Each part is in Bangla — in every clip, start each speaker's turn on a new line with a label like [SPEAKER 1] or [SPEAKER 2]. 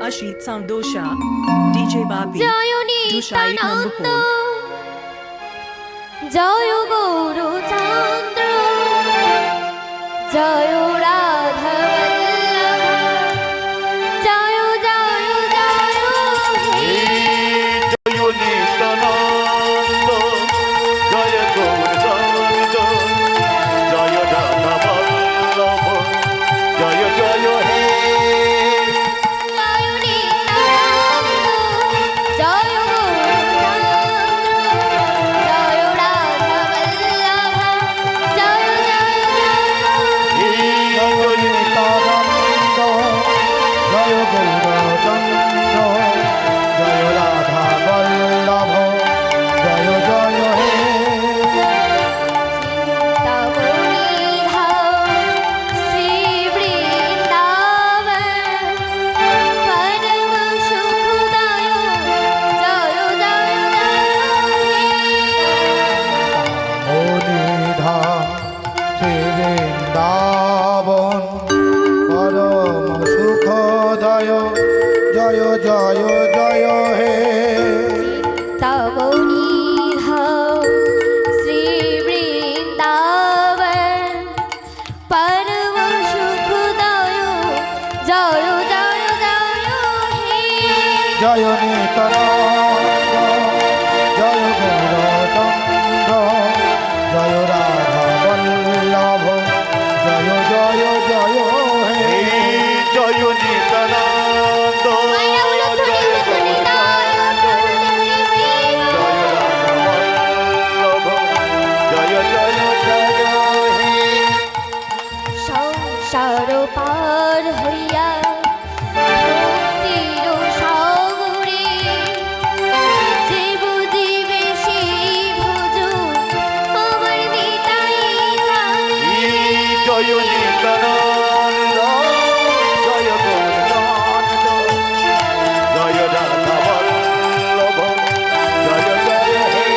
[SPEAKER 1] Ashit Soundosha, DJ Babi,
[SPEAKER 2] জয়
[SPEAKER 1] Dushai
[SPEAKER 2] নিত্যানন্দ,
[SPEAKER 1] Nambapur,
[SPEAKER 2] জয় গৌরচন্দ্র, জয় রাধা বল্লভ, জয় জয় জয় হে।
[SPEAKER 3] জয় নিত্যানন্দ, জয় গৌরচন্দ্র, জয় রাধা বল্লভ, জয় জয় হে।
[SPEAKER 2] জয় নিত্যানন্দ, জয় গৌরচন্দ্র, জয় রাধা বল্লভ, জয় জয় জয়।
[SPEAKER 3] জয়
[SPEAKER 4] নিত্যানন্দ, জয় গৌরচন্দ্র, জয় রাধা বল্লভ, জয় জয় হে। মণিধাম শ্রী বৃন্দাবন পরম সুখদায়, জয় জয় জয় হে। জয় নিত্যানন্দ, জয় গৌরচন্দ্র, জয় রাধা বল্লভ, জয় জয় জয় হে।
[SPEAKER 3] জয় নিত্যানন্দ, জয় গৌরচন্দ্র, জয় রাধা বল্লভ, জয় জয় জয় হে।
[SPEAKER 2] সংসার পার হইয়া ভক্তির সাগরে যে বুঝিবে সেই ভুজু আমার নিতাই জানে।
[SPEAKER 3] জয় নিত্যানন্দ, জয় গৌরচন্দ্র, জয় রাধা বল্লভ, জয় জয় হে।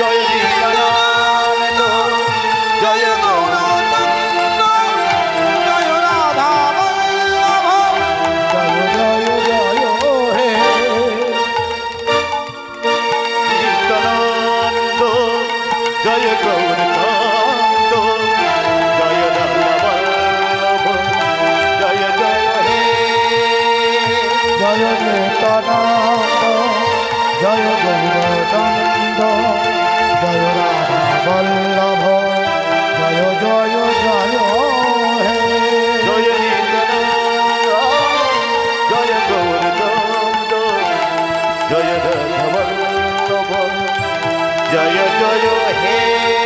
[SPEAKER 3] জয় নিত্যানন্দ, জয় গৌরচন্দ্র,
[SPEAKER 4] জয় রাধা বল্লভ, জয় জয় জয় হে।
[SPEAKER 3] নিত্যানন্দ, জয় গৌরচন্দ্র, জয় রাধা বল্লভ, জয় জয় হে।
[SPEAKER 4] জয় নিত্যানন্দ, জয় গৌরচন্দ্র, জয় রাধা বল্লভ, জয় জয় জয় হে।
[SPEAKER 3] জয় নিত্যানন্দ, জয় গৌরচন্দ্র, জয় রাধা বল্লভ, জয় জয় হে।